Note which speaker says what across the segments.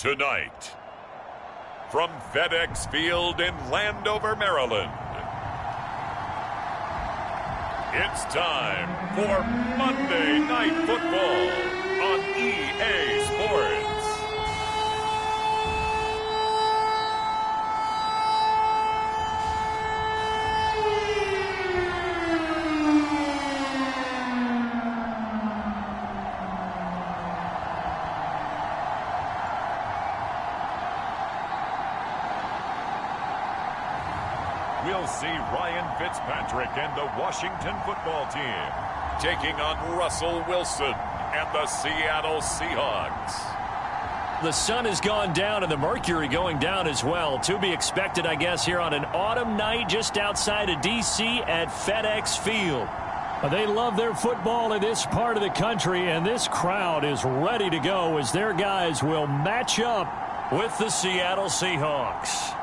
Speaker 1: Tonight, from FedEx Field in Landover, Maryland, it's time for Monday Night Football on EA Sports. We'll see Ryan Fitzpatrick and the Washington football team taking on Russell Wilson and the Seattle Seahawks.
Speaker 2: The sun has gone down and the mercury going down as well. To be expected, I guess, here on an autumn night just outside of D.C. at FedEx Field.
Speaker 3: They love their football in this part of the country, and this crowd is ready to go as their guys will match up
Speaker 2: with the Seattle Seahawks.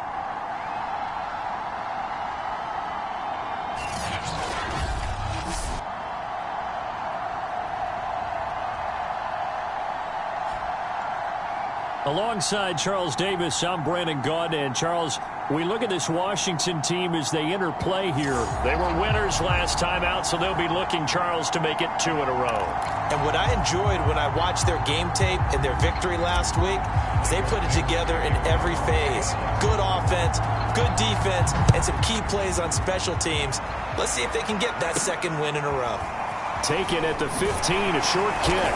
Speaker 3: Alongside Charles Davis, I'm Brandon Gaudin. And Charles, we look at this Washington team as they interplay here.
Speaker 2: They were winners last time out, so they'll be looking, Charles, to make it 2 in a row.
Speaker 4: And what I enjoyed when I watched their game tape and their victory last week is they put it together in every phase. Good offense, good defense, and some key plays on special teams. Let's see if they can get that second win in a row.
Speaker 3: Taken at the 15, a short kick.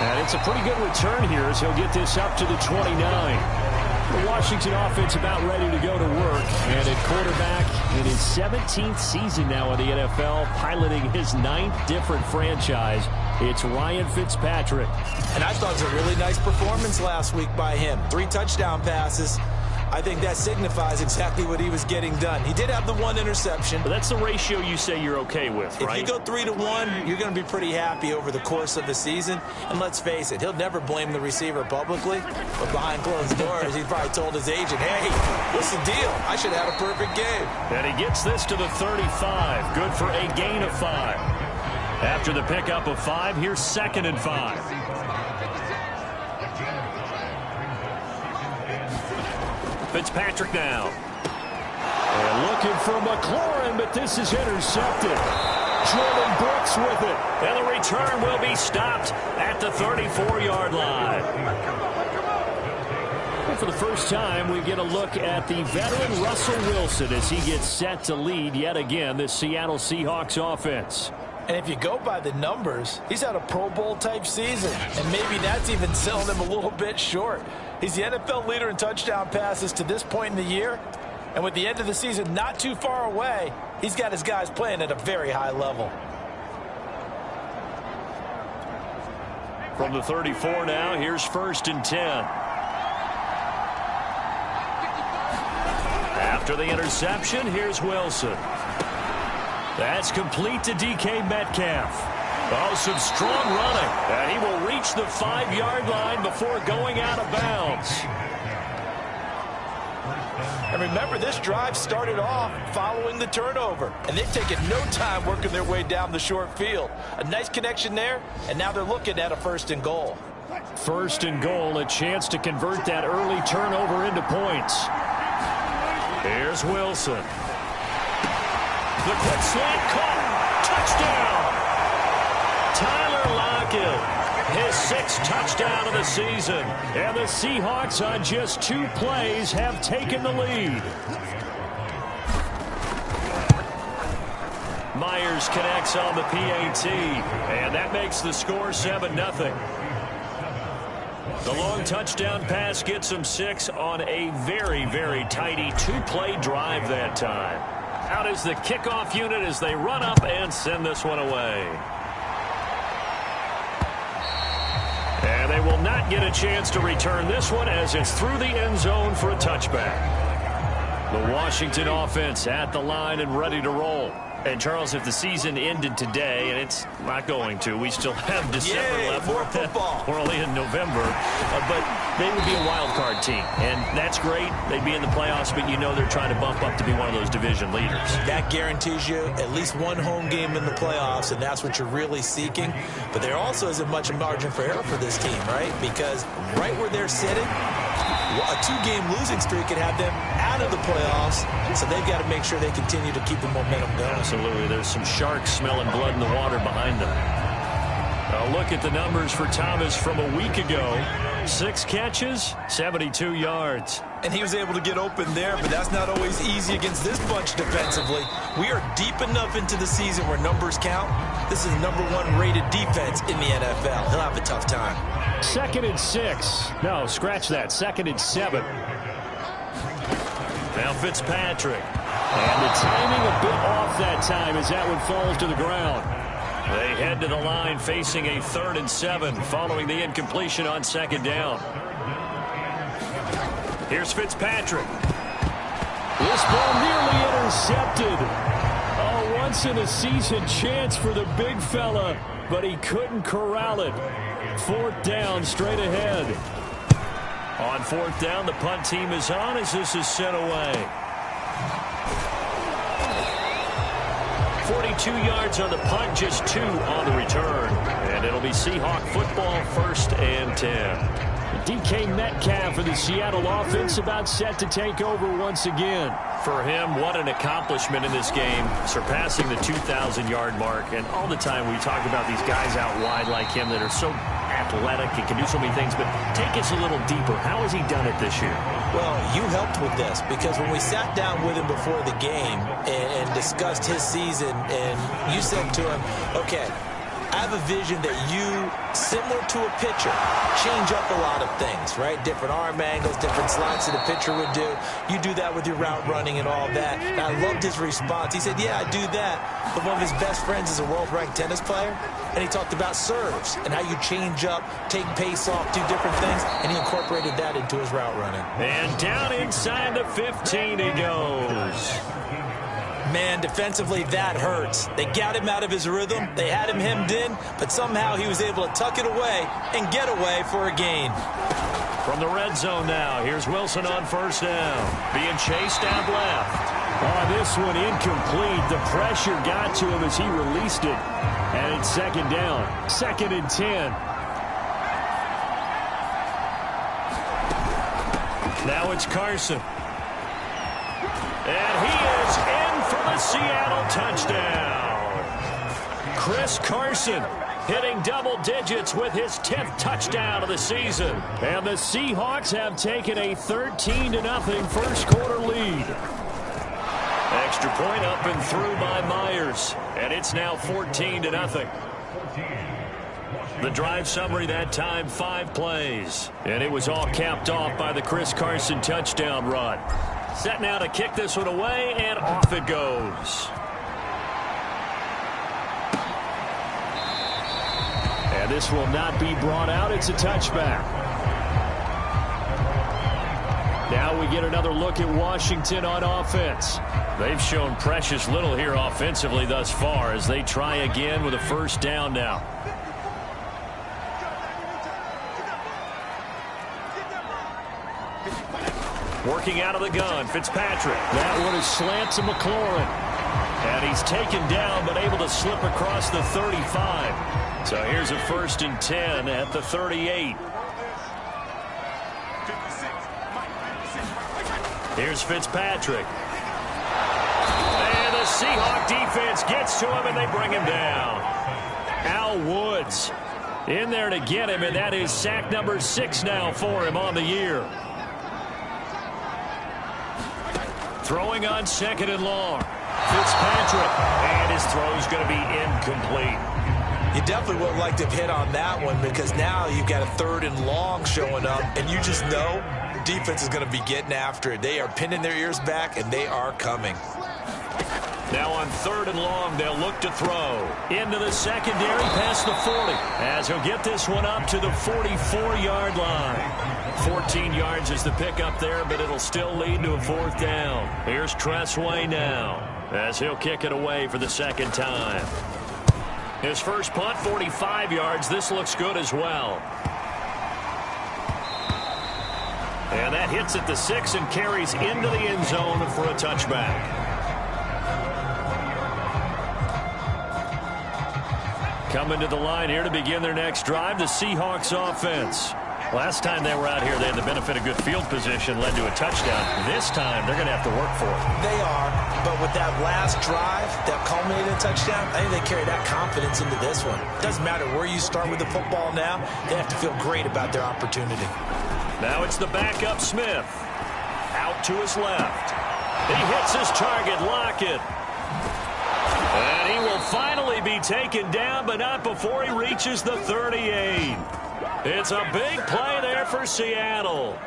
Speaker 3: And it's a pretty good return here as he'll get this up to the 29. The Washington offense about ready to go to work. And at quarterback in his 17th season now in the NFL, piloting his 9th different franchise, it's Ryan Fitzpatrick.
Speaker 4: And I thought it was a really nice performance last week by him. 3 touchdown passes. I think that signifies exactly what he was getting done. He did have the 1 interception.
Speaker 2: But that's the ratio you say you're okay with, right?
Speaker 4: If you go 3-to-1, you're going to be pretty happy over the course of the season. And let's face it, he'll never blame the receiver publicly. But behind closed doors, he probably told his agent, hey, what's the deal? I should have had a perfect game.
Speaker 2: And he gets this to the 35. Good for a gain of 5. After the pickup of 5, here's 2nd and 5. Fitzpatrick now.
Speaker 3: And looking for McLaurin, but this is intercepted. Jordan Brooks with it.
Speaker 2: And the return will be stopped at the 34-yard line.
Speaker 3: And for the first time, we get a look at the veteran Russell Wilson as he gets set to lead yet again this Seattle Seahawks offense.
Speaker 4: And if you go by the numbers, he's had a Pro Bowl type season. And maybe that's even selling him a little bit short. He's the NFL leader in touchdown passes to this point in the year. And with the end of the season not too far away, he's got his guys playing at a very high level.
Speaker 2: From the 34 now, here's 1st and 10. After the interception, here's Wilson. That's complete to DK Metcalf. Oh, some strong running. And he will reach the 5-yard line before going out of bounds.
Speaker 4: And remember, this drive started off following the turnover. And they've taken no time working their way down the short field. A nice connection there, and now they're looking at a 1st and goal.
Speaker 3: 1st and goal, a chance to convert that early turnover into points.
Speaker 2: Here's Wilson. The quick slant caught. Touchdown. Tyler Lockett, his 6th touchdown of the season.
Speaker 3: And the Seahawks on just 2 plays have taken the lead.
Speaker 2: Myers connects on the PAT. And that makes the score 7-0. The long touchdown pass gets him 6 on a very, very tidy 2-play drive that time. Out is the kickoff unit as they run up and send this one away. And they will not get a chance to return this one as it's through the end zone for a touchback. The Washington offense at the line and ready to roll. And, Charles, if the season ended today, and it's not going to, we still have December left.
Speaker 4: More football.
Speaker 2: We're only in November. But they would be a wild card team. And that's great. They'd be in the playoffs, but you know they're trying to bump up to be one of those division leaders.
Speaker 4: That guarantees you at least 1 home game in the playoffs, and that's what you're really seeking. But there also isn't much margin for error for this team, right? Because right where they're sitting, A 2-game losing streak could have them out of the playoffs, so they've got to make sure they continue to keep the momentum going.
Speaker 2: Absolutely. There's some sharks smelling blood in the water behind them. A look at the numbers for Thomas from a week ago. 6 catches, 72 yards.
Speaker 4: And he was able to get open there, but that's not always easy against this bunch defensively. We are deep enough into the season where numbers count. This is the #1 rated defense in the NFL. He'll have a tough time.
Speaker 3: 2nd and 6. No, scratch that. 2nd and 7.
Speaker 2: Now Fitzpatrick.
Speaker 3: And the timing a bit off that time as that one falls to the ground.
Speaker 2: They head to the line facing a 3rd and 7 following the incompletion on 2nd down. Here's Fitzpatrick.
Speaker 3: This ball nearly intercepted. A once-in-a-season chance for the big fella, but he couldn't corral it. 4th down, straight ahead.
Speaker 2: On 4th down, the punt team is on as this is sent away. 42 yards on the punt, just 2 on the return. And it'll be Seahawk football, 1st and 10.
Speaker 3: DK Metcalf for the Seattle offense about set to take over once again.
Speaker 2: For him, what an accomplishment in this game, surpassing the 2,000-yard mark. And all the time we talk about these guys out wide like him that are so athletic and can do so many things, but take us a little deeper. How has he done it this year?
Speaker 4: Well, you helped with this because when we sat down with him before the game and discussed his season, and you said to him, okay, I have a vision that you, similar to a pitcher, change up a lot of things, right? Different arm angles, different slots that a pitcher would do. You do that with your route running and all that. And I loved his response. He said, yeah, I do that. But one of his best friends is a world-ranked tennis player. And he talked about serves and how you change up, take pace off, do different things. And he incorporated that into his route running.
Speaker 2: And down inside the 15 he goes.
Speaker 4: Man, defensively, that hurts. They got him out of his rhythm. They had him hemmed in, but somehow he was able to tuck it away and get away for a gain.
Speaker 2: From the red zone now, here's Wilson on 1st down. Being chased out left.
Speaker 3: Oh, this one incomplete. The pressure got to him as he released it. And it's 2nd down. 2nd and 10.
Speaker 2: Now it's Carson. And he is in for the Seattle touchdown. Chris Carson hitting double digits with his 10th touchdown of the season.
Speaker 3: And the Seahawks have taken a 13-0 first quarter lead.
Speaker 2: Extra point up and through by Myers. And it's now 14-0. The drive summary that time, 5 plays. And it was all capped off by the Chris Carson touchdown run. Set now to kick this one away, and off it goes.
Speaker 3: And this will not be brought out. It's a touchback. Now we get another look at Washington on offense.
Speaker 2: They've shown precious little here offensively thus far as they try again with a 1st down now. Working out of the gun, Fitzpatrick.
Speaker 3: That one is slant to McLaurin.
Speaker 2: And he's taken down but able to slip across the 35. So here's a 1st and 10 at the 38. Here's Fitzpatrick. And the Seahawk defense gets to him and they bring him down. Al Woods in there to get him, and that is sack number 6 now for him on the year. Throwing on 2nd and long. Fitzpatrick. And his throw's going to be incomplete.
Speaker 4: You definitely would like to have hit on that one because now you've got a 3rd and long showing up, and you just know defense is going to be getting after it. They are pinning their ears back, and they are coming.
Speaker 2: Now on 3rd and long, they'll look to throw. Into the secondary, past the 40. As he'll get this one up to the 44-yard line. 14 yards is the pickup there, but it'll still lead to a 4th down. Here's Tressway now as he'll kick it away for the 2nd time. His first punt, 45 yards. This looks good as well. And that hits at the 6 and carries into the end zone for a touchback. Coming to the line here to begin their next drive, the Seahawks offense. Last time they were out here, they had the benefit of good field position, led to a touchdown. This time, they're going to have to work for it.
Speaker 4: They are, but with that last drive that culminated in a touchdown, I think they carry that confidence into this one. Doesn't matter where you start with the football now, they have to feel great about their opportunity.
Speaker 2: Now it's the backup Smith. Out to his left. He hits his target, Lockett. And he will finally be taken down, but not before he reaches the 38. It's a big play there for Seattle.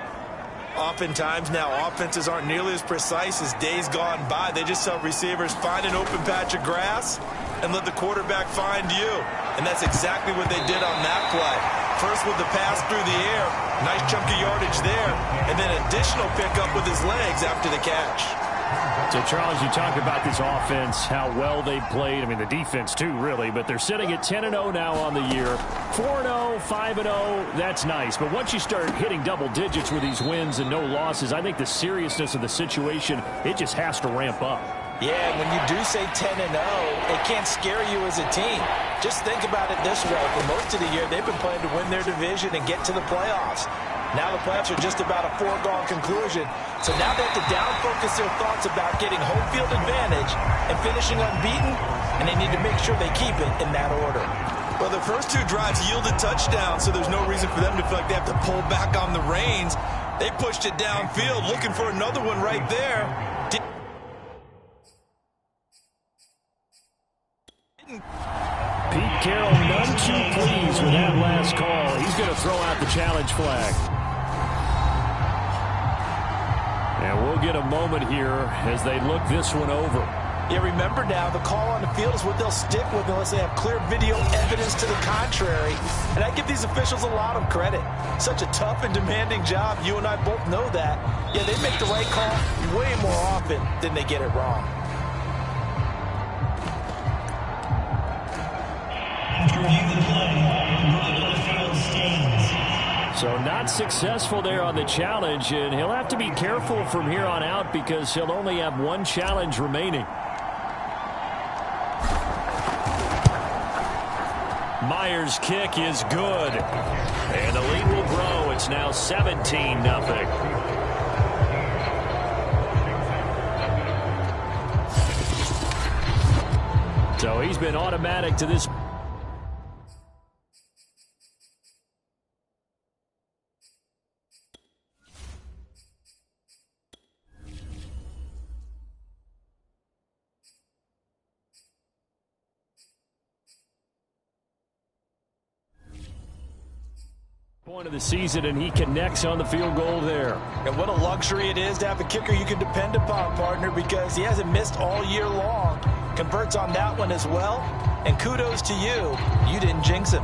Speaker 4: Oftentimes now, offenses aren't nearly as precise as days gone by. They just help receivers find an open patch of grass and let the quarterback find you. And that's exactly what they did on that play. First with the pass through the air, nice chunk of yardage there, and then additional pickup with his legs after the catch.
Speaker 3: So, Charles, you talk about this offense, how well they've played. I mean, the defense, too, really. But they're sitting at 10-0 now on the year. 4-0, 5-0, that's nice. But once you start hitting double digits with these wins and no losses, I think the seriousness of the situation, it just has to ramp up.
Speaker 4: Yeah, when you do say 10-0, it can't scare you as a team. Just think about it this way. For most of the year, they've been playing to win their division and get to the playoffs. Now the playoffs are just about a foregone conclusion. So now they have to down-focus their thoughts about getting home field advantage and finishing unbeaten, and they need to make sure they keep it in that order. Well, the first two drives yielded touchdowns, so there's no reason for them to feel like they have to pull back on the reins. They pushed it downfield, looking for another one right there.
Speaker 3: Pete Carroll, none too pleased with that last call. He's going to throw out the challenge flag. And we'll get a moment here as they look this one over.
Speaker 4: Yeah, remember now, the call on the field is what they'll stick with unless they have clear video evidence to the contrary. And I give these officials a lot of credit. Such a tough and demanding job. You and I both know that. Yeah, they make the right call way more often than they get it wrong.
Speaker 3: So not successful there on the challenge, and he'll have to be careful from here on out because he'll only have one challenge remaining. Myers' kick is good. And the lead will grow. It's now 17-0. So he's been automatic to this. Point of the season, and he connects on the field goal there.
Speaker 4: And what a luxury it is to have a kicker you can depend upon, partner, because he hasn't missed all year long. Converts on that one as well. And kudos to you. You didn't jinx him.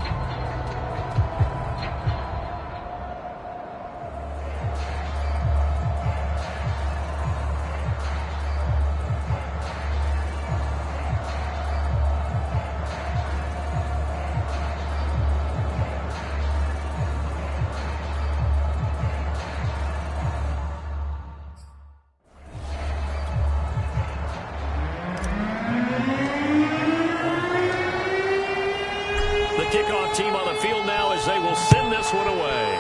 Speaker 2: Kickoff team on the field now as they will send this one away.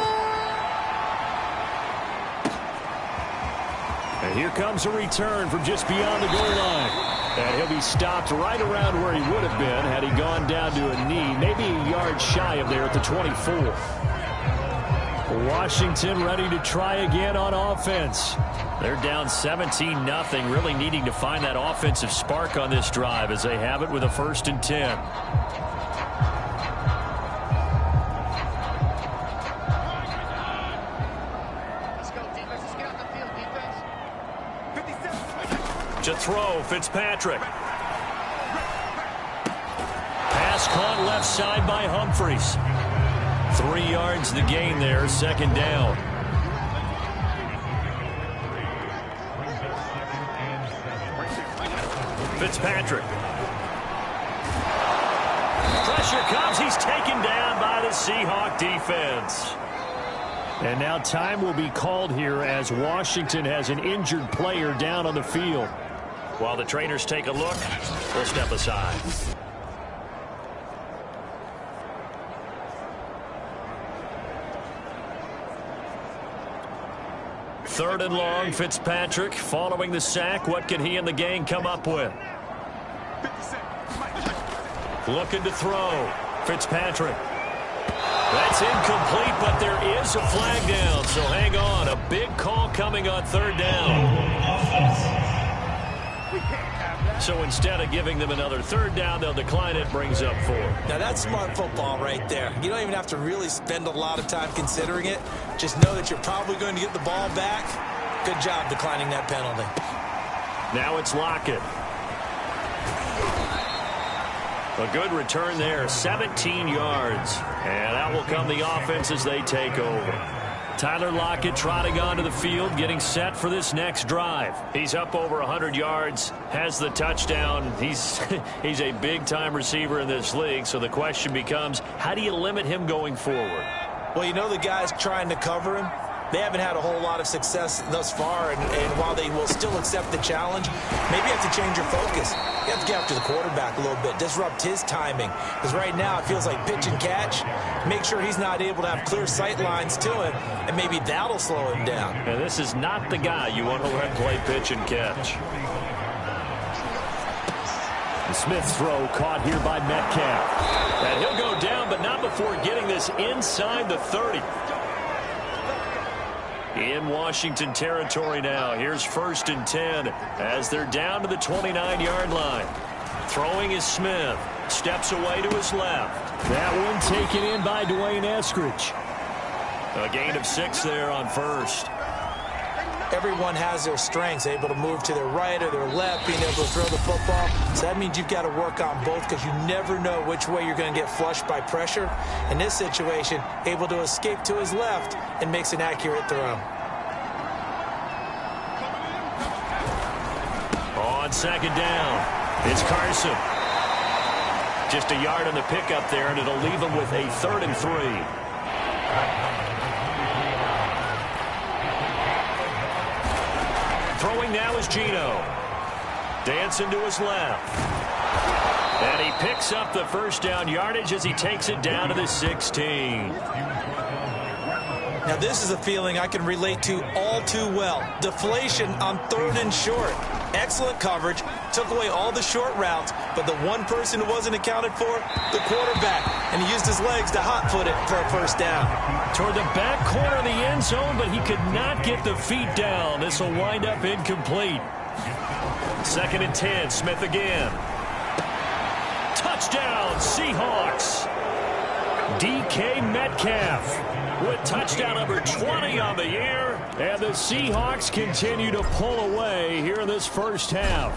Speaker 2: And here comes a return from just beyond the goal line. And he'll be stopped right around where he would have been had he gone down to a knee, maybe a yard shy of there at the 24. Washington ready to try again on offense. They're down 17-0, really needing to find that offensive spark on this drive as they have it with a 1st and 10. To throw, Fitzpatrick. Pass caught left side by Humphries. 3 yards the gain there, 2nd down. Fitzpatrick. Pressure comes, he's taken down by the Seahawk defense. And now time will be called here as Washington has an injured player down on the field. While the trainers take a look, we'll step aside. 3rd and long. Fitzpatrick following the sack. What can he and the gang come up with? Looking to throw. Fitzpatrick. That's incomplete, but there is a flag down, so hang on. A big call coming on 3rd down. So instead of giving them another 3rd down, they'll decline it, brings up 4.
Speaker 4: Now that's smart football right there. You don't even have to really spend a lot of time considering it. Just know that you're probably going to get the ball back. Good job declining that penalty.
Speaker 2: Now it's Lockett. A good return there, 17 yards. And out will come the offense as they take over. Tyler Lockett trotting onto the field, getting set for this next drive. He's up over 100 yards, has the touchdown. He's a big-time receiver in this league, so the question becomes, how do you limit him going forward?
Speaker 4: Well, you know the guys trying to cover him, they haven't had a whole lot of success thus far, and while they will still accept the challenge, maybe you have to change your focus. You have to get after the quarterback a little bit, disrupt his timing, because right now it feels like pitch and catch. Make sure he's not able to have clear sight lines to him, and maybe that'll slow him down.
Speaker 2: And this is not the guy you want to let play pitch and catch. The Smith throw caught here by Metcalf. And he'll go down, but not before getting this inside the 30. In Washington territory now. Here's 1st and 10 as they're down to the 29-yard line. Throwing is Smith. Steps away to his left.
Speaker 3: That one taken in by Dwayne Eskridge.
Speaker 2: A gain of 6 there on 1st.
Speaker 4: Everyone has their strengths, able to move to their right or their left, being able to throw the football. So that means you've got to work on both because you never know which way you're going to get flushed by pressure. In this situation, able to escape to his left and makes an accurate throw.
Speaker 2: On 2nd down, it's Carson. Just a yard on the pickup there, and it'll leave him with a 3rd and 3. Throwing now is Gino. Dancing to his left. And he picks up the 1st down yardage as he takes it down to the 16.
Speaker 4: Now this is a feeling I can relate to all too well. Deflation on 3rd and short. Excellent coverage. Took away all the short routes, but the one person who wasn't accounted for, the quarterback. And he used his legs to hot-foot it for a 1st down.
Speaker 2: Toward the back corner of the end zone, but he could not get the feet down. This will wind up incomplete. 2nd and 10, Smith again. Touchdown, Seahawks. DK Metcalf with touchdown number 20 on the year. And the Seahawks continue to pull away here in this 1st half.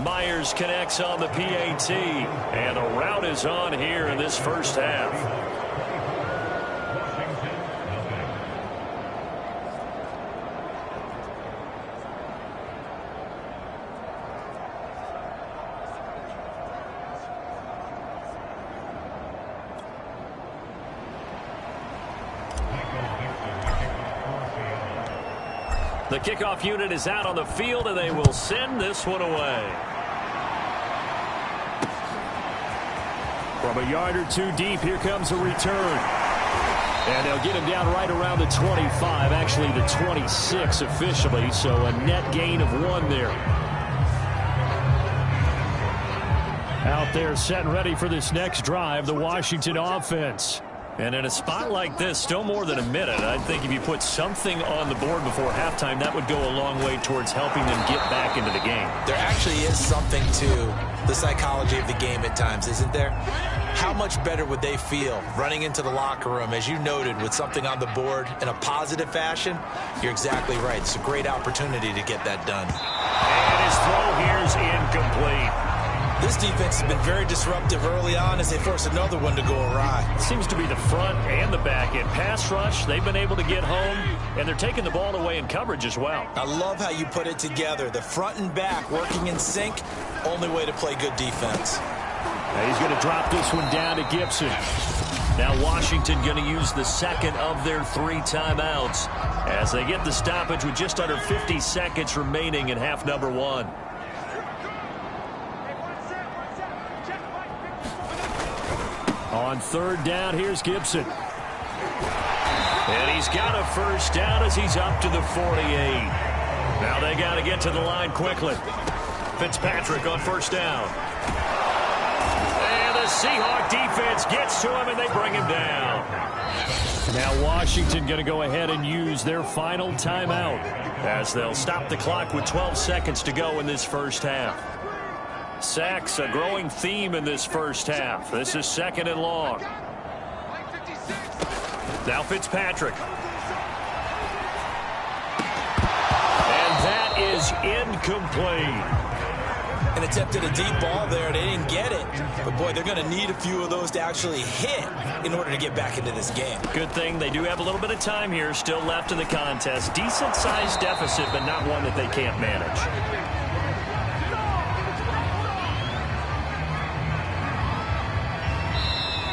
Speaker 2: Myers connects on the PAT, and the route is on here in this 1st half. The kickoff unit is out on the field, and they will send this one away.
Speaker 3: From a yard or 2 deep, here comes a return. And they'll get him down right around the 25, actually the 26 officially, so a net gain of 1 there. Out there set and ready for this next drive, the Washington offense.
Speaker 2: And in a spot like this, still more than a minute, I think if you put something on the board before halftime, that would go a long way towards helping them get back into the game.
Speaker 4: There actually is something to the psychology of the game at times, isn't there? How much better would they feel running into the locker room, as you noted, with something on the board in a positive fashion? You're exactly right. It's a great opportunity to get that done.
Speaker 2: And his throw here is incomplete.
Speaker 4: This defense has been very disruptive early on as they force another one to go awry.
Speaker 2: Seems to be the front and the back. In pass rush, they've been able to get home, and they're taking the ball away in coverage as well.
Speaker 4: I love how you put it together. The front and back working in sync, only way to play good defense.
Speaker 3: Now he's going to drop this one down to Gibson.
Speaker 2: Now Washington going to use the 2nd of their 3 timeouts as they get the stoppage with just under 50 seconds remaining in half number 1.
Speaker 3: On 3rd down, here's Gibson.
Speaker 2: And he's got a first down as he's up to the 48. Now they got to get to the line quickly. Fitzpatrick on first down. And the Seahawks defense gets to him, and they bring him down.
Speaker 3: Now Washington going to go ahead and use their final timeout
Speaker 2: as they'll stop the clock with 12 seconds to go in this first half. Sacks, a growing theme in this first half. This is 2nd and long. Now Fitzpatrick. And that is incomplete.
Speaker 4: And attempted a deep ball there. They didn't get it. But, boy, they're going to need a few of those to actually hit in order to get back into this game.
Speaker 2: Good thing they do have a little bit of time here still left in the contest. Decent-sized deficit, but not one that they can't manage.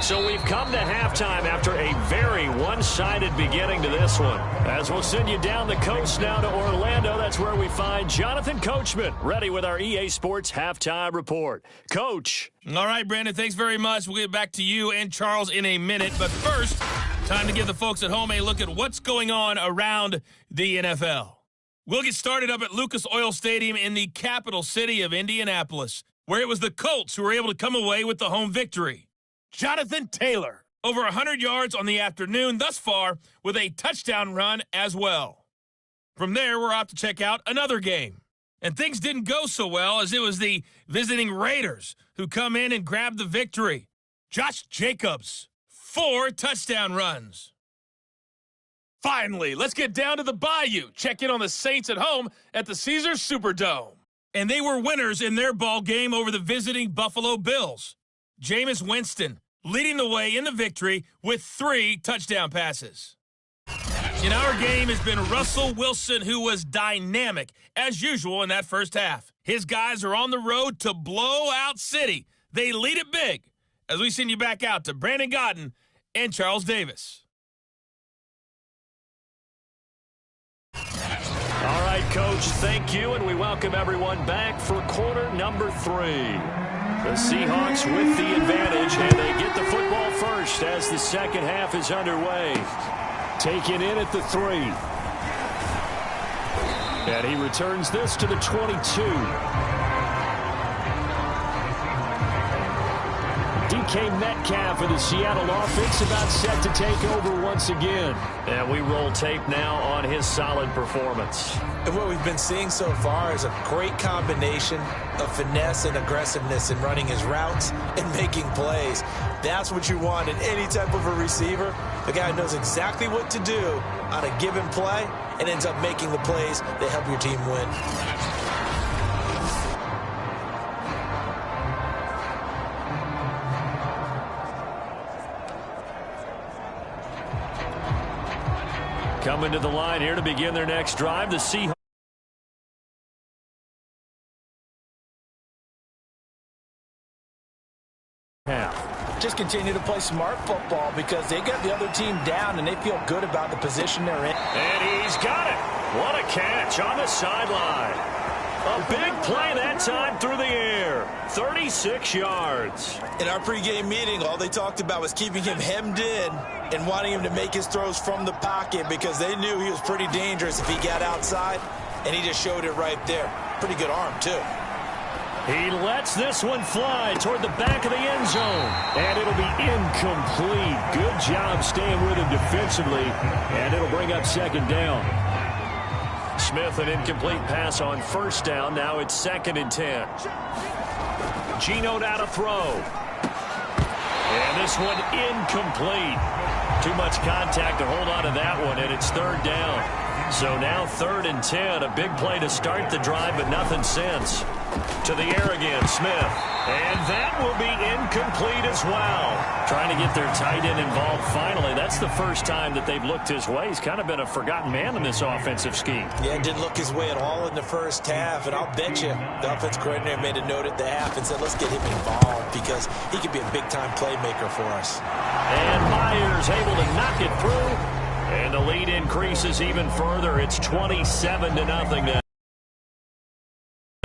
Speaker 2: So we've come to halftime after a very one-sided beginning to this one. As we'll send you down the coast now to Orlando, that's where we find Jonathan Coachman, ready with our EA Sports Halftime Report. Coach.
Speaker 5: All right, Brandon, thanks very much. We'll get back to you and Charles in a minute. But first, time to give the folks at home a look at what's going on around the NFL. We'll get started up at Lucas Oil Stadium in the capital city of Indianapolis, where it was the Colts who were able to come away with the home victory. Jonathan Taylor, over 100 yards on the afternoon thus far with a touchdown run as well. From there, we're off to check out another game. And things didn't go so well as it was the visiting Raiders who come in and grab the victory. Josh Jacobs, 4 touchdown runs. Finally, let's get down to the Bayou. Check in on the Saints at home at the Caesars Superdome. And they were winners in their ball game over the visiting Buffalo Bills. Jameis Winston leading the way in the victory with 3 touchdown passes. In our game has been Russell Wilson, who was dynamic, as usual, in that first half. His guys are on the road to Blowout City. They lead it big as we send you back out to Brandon Godden and Charles Davis.
Speaker 2: All right, Coach, thank you, and we welcome everyone back for quarter number 3. The Seahawks with the advantage, and they get the football first as the second half is underway.
Speaker 3: taken in at the 3. And he returns this to the 22. DK Metcalf of the Seattle offense about set to take over once again.
Speaker 2: And we roll tape now on his solid performance.
Speaker 4: And what we've been seeing so far is a great combination of finesse and aggressiveness in running his routes and making plays. That's what you want in any type of a receiver. The guy knows exactly what to do on a given play and ends up making the plays that help your team win.
Speaker 2: Coming to the line here to begin their next drive, the Seahawks.
Speaker 4: Just continue to play smart football because they got the other team down and they feel good about the position they're in.
Speaker 2: And he's got it. What a catch on the sideline. A big play that time through the air. 36 yards.
Speaker 4: In our pregame meeting, all they talked about was keeping him hemmed in and wanting him to make his throws from the pocket because they knew he was pretty dangerous if he got outside, and he just showed it right there. Pretty good arm, too.
Speaker 2: He lets this one fly toward the back of the end zone.
Speaker 3: And it'll be incomplete. Good job staying with him defensively, and it'll bring up second down.
Speaker 2: Smith, an incomplete pass on first down. Now it's 2nd and 10. Geno now to throw. And this one incomplete. Too much contact to hold on to that one, and it's 3rd down. So now 3rd and 10. A big play to start the drive, but nothing since. To the air again, Smith. And that will be incomplete as well. Trying to get their tight end involved finally. That's the first time that they've looked his way. He's kind of been a forgotten man in this offensive scheme.
Speaker 4: Yeah, didn't look his way at all in the first half. And I'll bet you the offense coordinator made a note at the half and said, let's get him involved because he could be a big-time playmaker for us.
Speaker 2: And Myers able to knock it through. And the lead increases even further. It's 27-0 now.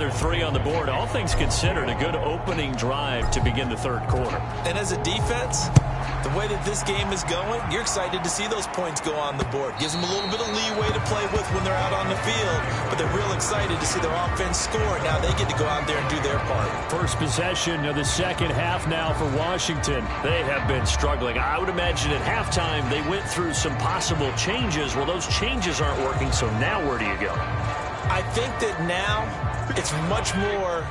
Speaker 2: another 3 on the board. All things considered, a good opening drive to begin the third quarter.
Speaker 4: And as a defense, the way that this game is going, you're excited to see those points go on the board. Gives them a little bit of leeway to play with when they're out on the field, but they're real excited to see their offense score. Now they get to go out there and do their part.
Speaker 2: First possession of the second half now for Washington. They have been struggling. I would imagine at halftime they went through some possible changes. Well, those changes aren't working, so now where do you go?
Speaker 4: I think that now it's much more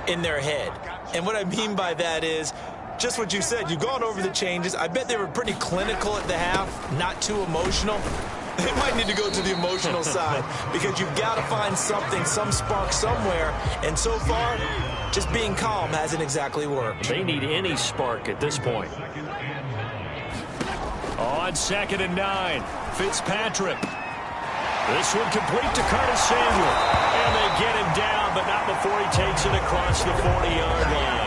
Speaker 4: in their head. And what I mean by that is just what you said. You've gone over the changes. I bet they were pretty clinical at the half, not too emotional. They might need to go to the emotional side because you've got to find something, some spark somewhere. And so far, just being calm hasn't exactly worked.
Speaker 2: They need any spark at this point. On 2nd and 9, Fitzpatrick. This one complete to Curtis Samuel. And they get him down, but not before he takes it across the 40-yard line.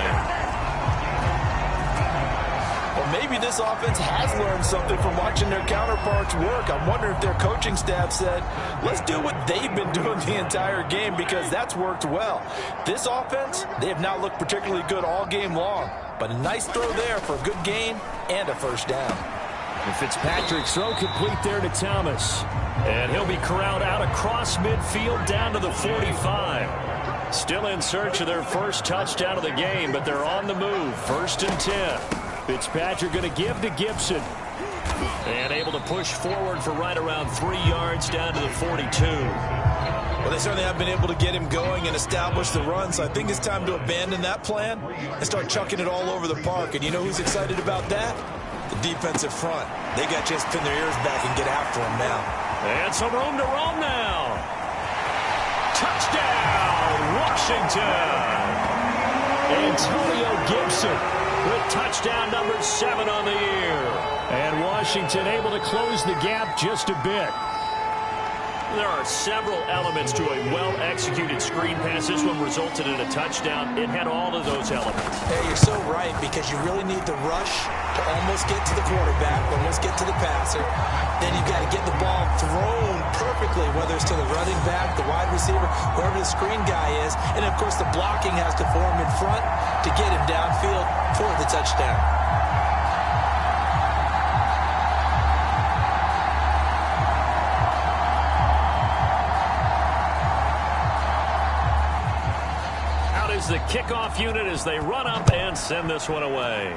Speaker 4: Maybe this offense has learned something from watching their counterparts work. I'm wondering if their coaching staff said, let's do what they've been doing the entire game because that's worked well. This offense, they have not looked particularly good all game long, but a nice throw there for a good gain and a first down.
Speaker 2: And Fitzpatrick's throw complete there to Thomas. And he'll be corralled out across midfield down to the 45. Still in search of their first touchdown of the game, but they're on the move. 1st and 10. Fitzpatrick going to give to Gibson. And able to push forward for right around 3 yards down to the 42.
Speaker 4: Well, they certainly have been able to get him going and establish the run, so I think it's time to abandon that plan and start chucking it all over the park. And you know who's excited about that? The defensive front. They got to just pin their ears back and get after him now.
Speaker 2: And some room to roam now. Touchdown, Washington. Antonio Gibson with touchdown number 7 on the year. And Washington able to close the gap just a bit. There are several elements to a well-executed screen pass. This one resulted in a touchdown. It had all of those elements.
Speaker 4: Hey, you're so right because you really need the rush to almost get to the quarterback, almost get to the passer. Then you've got to get the ball thrown perfectly, whether it's to the running back, the wide receiver, whoever the screen guy is. And, of course, the blocking has to form in front to get him downfield for the touchdown.
Speaker 2: Out is the kickoff unit as they run up and send this one away.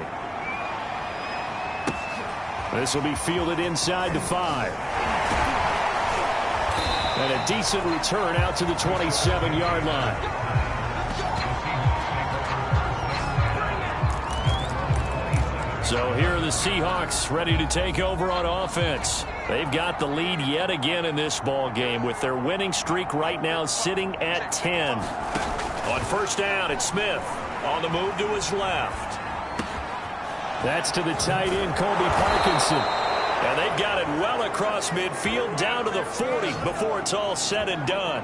Speaker 2: This will be fielded inside the 5. And a decent return out to the 27-yard line. So here are the Seahawks ready to take over on offense. They've got the lead yet again in this ball game with their winning streak right now sitting at 10. On 1st down, it's Smith on the move to his left. That's to the tight end, Colby Parkinson. And they've got it well across midfield down to the 40 before it's all said and done.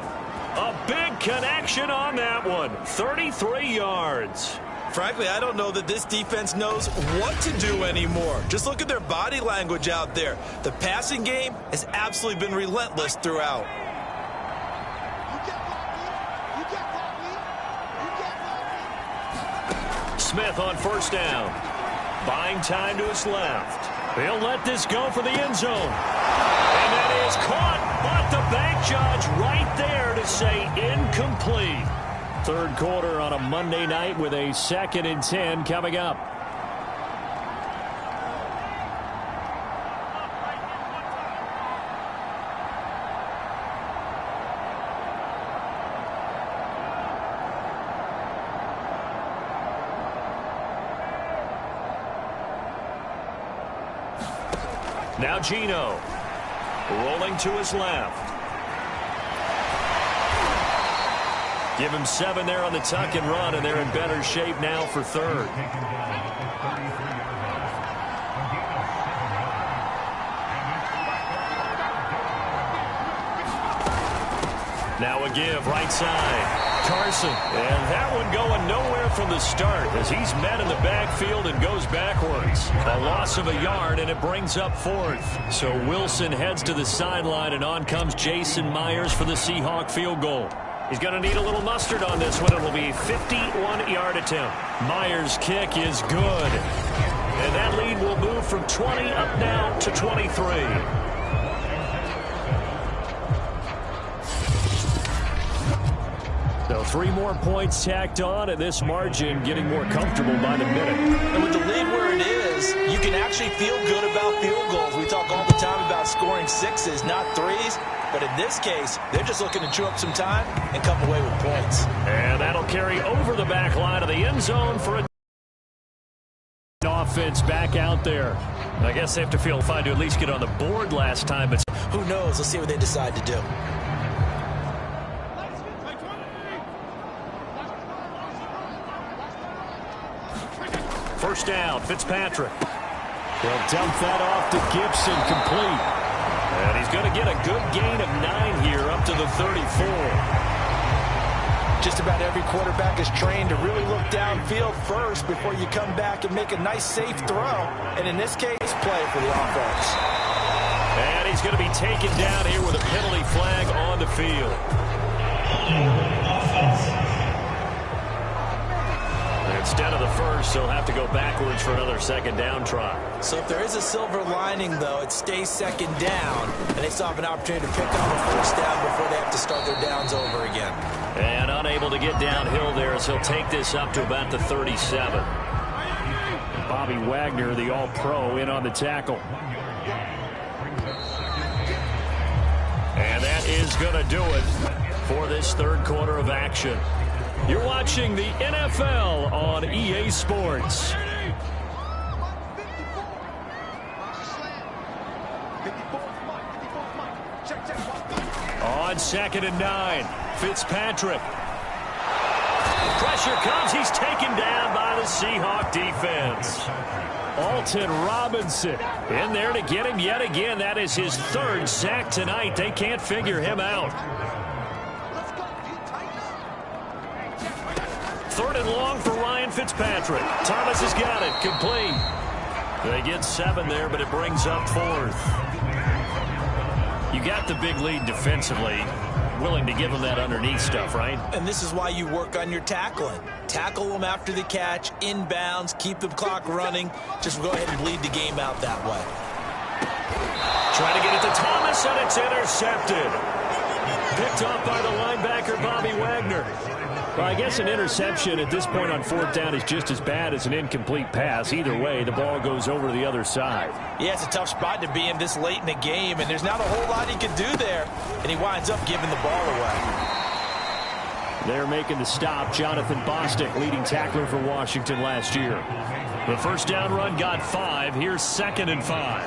Speaker 2: A big connection on that one. 33 yards.
Speaker 4: Frankly, I don't know that this defense knows what to do anymore. Just look at their body language out there. The passing game has absolutely been relentless throughout.
Speaker 2: Smith on 1st down. Buying time to his left. He'll let this go for the end zone. And that is caught, but the bank judge right there to say incomplete. Third quarter on a Monday night with a 2nd and 10 coming up. Now Gino, rolling to his left. Give him 7 there on the tuck and run, and they're in better shape now for 3rd. Now a give, right side. Carson, and that one going nowhere from the start as he's met in the backfield and goes backwards. A loss of a yard, and it brings up 4th. So Wilson heads to the sideline, and on comes Jason Myers for the Seahawk field goal. He's going to need a little mustard on this one. It'll be a 51-yard attempt. Myers' kick is good. And that lead will move from 20 up now to 23. So 3 more points tacked on, and this margin getting more comfortable by the minute.
Speaker 4: And with the lead where it is, you can actually feel good about field goals. We talk all the time about scoring 6s, not 3s. But in this case, they're just looking to chew up some time and come away with points.
Speaker 2: And that'll carry over the back line of the end zone for a offense back out there. I guess they have to feel fine to at least get on the board last time. But
Speaker 4: who knows? Let's see what they decide to do.
Speaker 2: First down, Fitzpatrick. They'll dump that off to Gibson, complete. And he's going to get a good gain of 9 here up to the 34.
Speaker 4: Just about every quarterback is trained to really look downfield first before you come back and make a nice, safe throw. And in this case, play for the offense.
Speaker 2: And he's going to be taken down here with a penalty flag on the field. Instead of the first, he'll have to go backwards for another second down try.
Speaker 4: So if there is a silver lining, though, it stays second down, and they still have an opportunity to pick up a first down before they have to start their downs over again.
Speaker 2: And unable to get downhill there as he'll take this up to about the 37. Bobby Wagner, the All-Pro, in on the tackle. And that is going to do it for this third quarter of action. You're watching the NFL on EA Sports. On 2nd and 9, Fitzpatrick. Pressure comes. He's taken down by the Seahawks defense. Alton Robinson in there to get him yet again. That is his 3rd sack tonight. They can't figure him out. 3rd and long for Ryan Fitzpatrick. Thomas has got it. Complete. They get 7 there, but it brings up 4th. You got the big lead defensively. Willing to give them that underneath stuff, right?
Speaker 4: And this is why you work on your tackling. Tackle them after the catch, inbounds, keep the clock running. Just go ahead and bleed the game out that way.
Speaker 2: Trying to get it to Thomas, and it's intercepted. Picked off by the linebacker, Bobby Wagner. Well, I guess an interception at this point on 4th down is just as bad as an incomplete pass. Either way, the ball goes over to the other side.
Speaker 4: Yeah, it's a tough spot to be in this late in the game, and there's not a whole lot he can do there, and he winds up giving the ball away.
Speaker 2: They're making the stop. Jonathan Bostic, leading tackler for Washington last year. The first down run got 5. Here's 2nd and 5.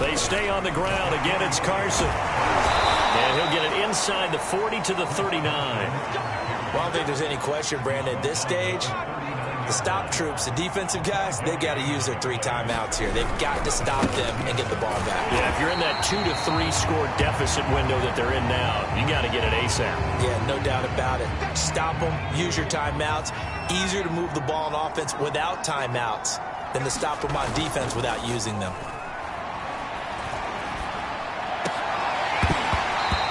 Speaker 2: They stay on the ground. Again, it's Carson. And he'll get it inside the 40 to the 39.
Speaker 4: Well, I don't think there's any question, Brandon, at this stage, the stop troops, the defensive guys, they got to use their 3 timeouts here. They've got to stop them and get the ball back.
Speaker 2: Yeah, if you're in that 2 to 3 score deficit window that they're in now, you got to get it ASAP.
Speaker 4: Yeah, no doubt about it. Stop them, use your timeouts. Easier to move the ball on offense without timeouts than to stop them on defense without using them.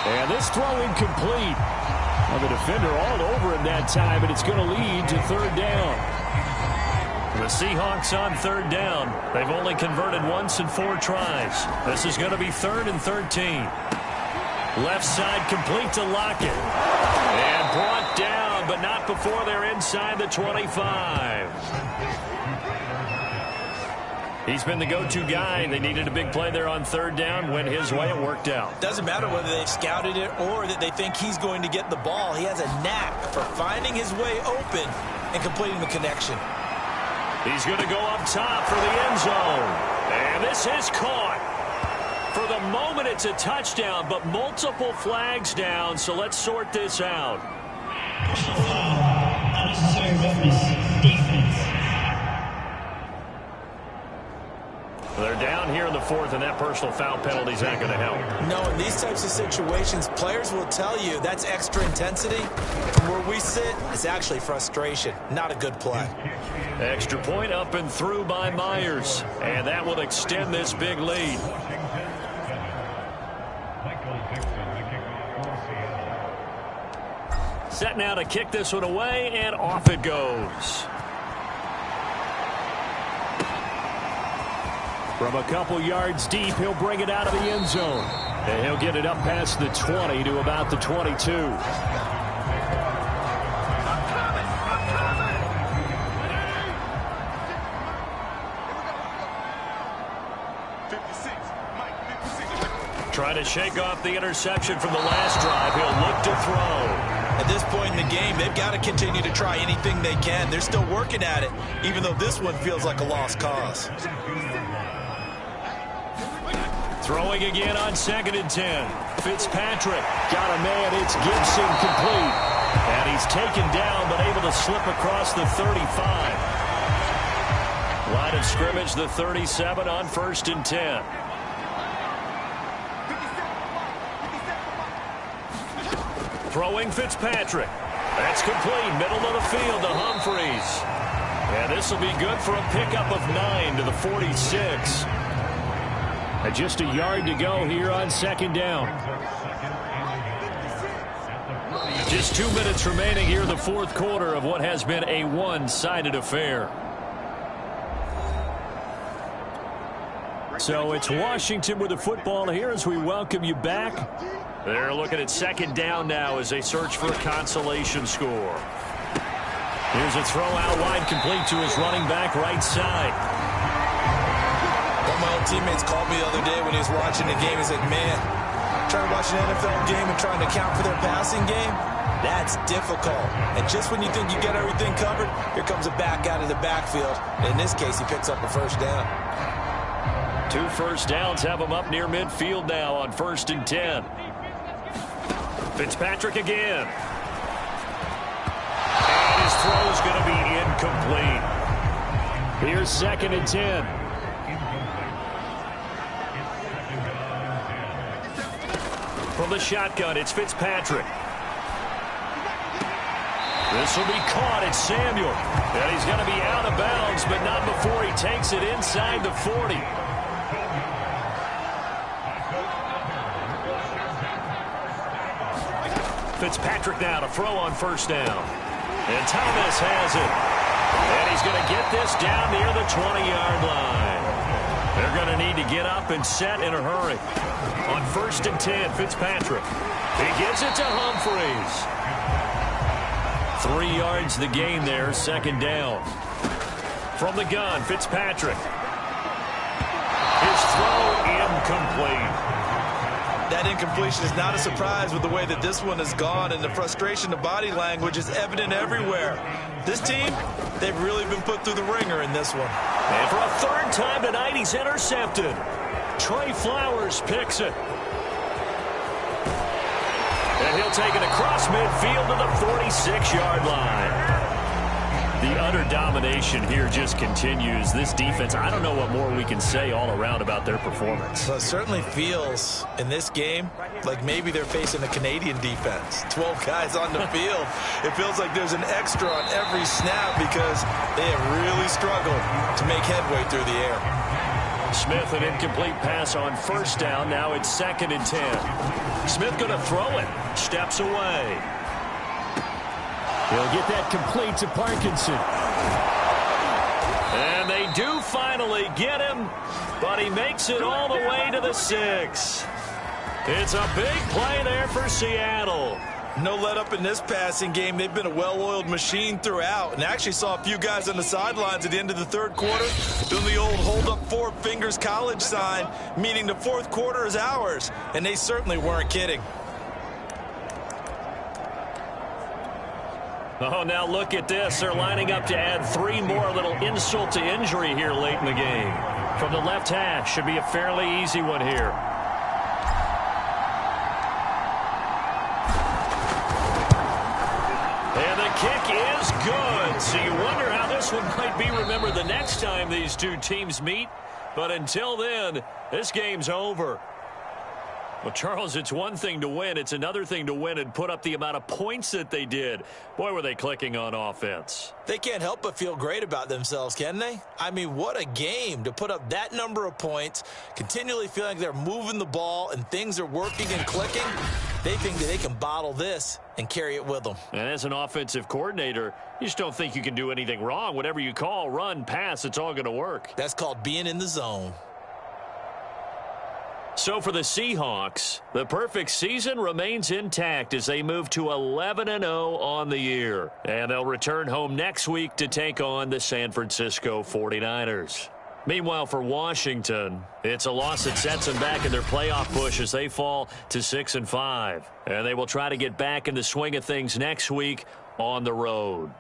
Speaker 3: And this throw incomplete. Well, the defender all over him that time, and it's going to lead to 3rd down.
Speaker 2: The Seahawks on 3rd down. They've only converted once in 4 tries. This is going to be 3rd and 13. Left side complete to Lockett. And brought down, but not before they're inside the 25. He's been the go-to guy. They needed a big play there on 3rd down. Went his way. It worked out.
Speaker 4: Doesn't matter whether they've scouted it or that they think he's going to get the ball. He has a knack for finding his way open and completing the connection.
Speaker 2: He's going to go up top for the end zone. And this is caught. For the moment, it's a touchdown, but multiple flags down, so let's sort this out.
Speaker 6: Unnecessary roughness, defense.
Speaker 2: They're down here in the 4th, and that personal foul penalty is not going to help.
Speaker 4: No, in these types of situations, players will tell you that's extra intensity. From where we sit, it's actually frustration. Not a good play.
Speaker 2: Extra point up and through by Myers, and that will extend this big lead. Set now to kick this one away, and off it goes. From a couple yards deep, he'll bring it out of the end zone. And he'll get it up past the 20 to about the 22. Trying to shake off the interception from the last drive. He'll look to throw.
Speaker 4: At this point in the game, they've got to continue to try anything they can. They're still working at it, even though this one feels like a lost cause.
Speaker 2: Throwing again on 2nd and 10. Fitzpatrick got a man. It's Gibson complete. And he's taken down, but able to slip across the 35. Line of scrimmage, the 37 on 1st and 10. Throwing Fitzpatrick. That's complete. Middle of the field to Humphreys. And this will be good for a pickup of 9 to the 46. And just a yard to go here on 2nd down. Just 2 minutes remaining here in the 4th quarter of what has been a one-sided affair. So it's Washington with the football here as we welcome you back. They're looking at 2nd down now as they search for a consolation score. Here's a throw out wide, complete to his running back right side.
Speaker 4: One of my old teammates called me the other day when he was watching the game. He said, man, trying to watch an NFL game and trying to account for their passing game, that's difficult. And just when you think you get everything covered, here comes a back out of the backfield. And in this case, he picks up a 1st down.
Speaker 2: 2 first downs have him up near midfield now on 1st and 10. Fitzpatrick again. And his throw's going to be incomplete. Here's 2nd and 10. From the shotgun, it's Fitzpatrick. This will be caught. It's Samuel. And he's going to be out of bounds, but not before he takes it inside the 40. Fitzpatrick now to throw on 1st down. And Thomas has it. And he's going to get this down near the 20-yard line. They're going to need to get up and set in a hurry. On 1st and 10, Fitzpatrick. He gives it to Humphreys. 3 yards the gain there, 2nd down. From the gun, Fitzpatrick. His throw incomplete.
Speaker 4: That incompletion is not a surprise with the way that this one has gone, and the frustration, the body language is evident everywhere. This team, they've really been put through the ringer in this one.
Speaker 2: And for a 3rd time tonight, he's intercepted. Trey Flowers picks it. And he'll take it across midfield to the 46-yard line. The utter domination here just continues. This defense, I don't know what more we can say all around about their performance.
Speaker 4: Well, it certainly feels in this game like maybe they're facing a Canadian defense. 12 guys on the field. It feels like there's an extra on every snap because they have really struggled to make headway through the air.
Speaker 2: Smith, an incomplete pass on 1st down. Now it's 2nd and 10. Smith going to throw it. Steps away.
Speaker 3: He'll get that complete to Parkinson.
Speaker 2: And they do finally get him, but he makes it all the way to the 6. It's a big play there for Seattle.
Speaker 4: No let up in this passing game. They've been a well-oiled machine throughout, and actually saw a few guys on the sidelines at the end of the 3rd quarter doing the old hold up 4 fingers college sign, meaning the 4th quarter is ours, and they certainly weren't kidding.
Speaker 2: Oh, now look at this. They're lining up to add 3 more, a little insult to injury here late in the game. From the left hash, should be a fairly easy one here. And the kick is good. So you wonder how this one might be remembered the next time these two teams meet. But until then, this game's over. Well, Charles, it's one thing to win. It's another thing to win and put up the amount of points that they did. Boy, were they clicking on offense.
Speaker 4: They can't help but feel great about themselves, can they? I mean, what a game to put up that number of points, continually feeling like they're moving the ball and things are working and clicking. They think that they can bottle this and carry it with them.
Speaker 2: And as an offensive coordinator, you just don't think you can do anything wrong. Whatever you call, run, pass, it's all going to work.
Speaker 4: That's called being in the zone.
Speaker 2: So for the Seahawks, the perfect season remains intact as they move to 11-0 on the year. And they'll return home next week to take on the San Francisco 49ers. Meanwhile, for Washington, it's a loss that sets them back in their playoff push as they fall to 6-5. And they will try to get back in the swing of things next week on the road.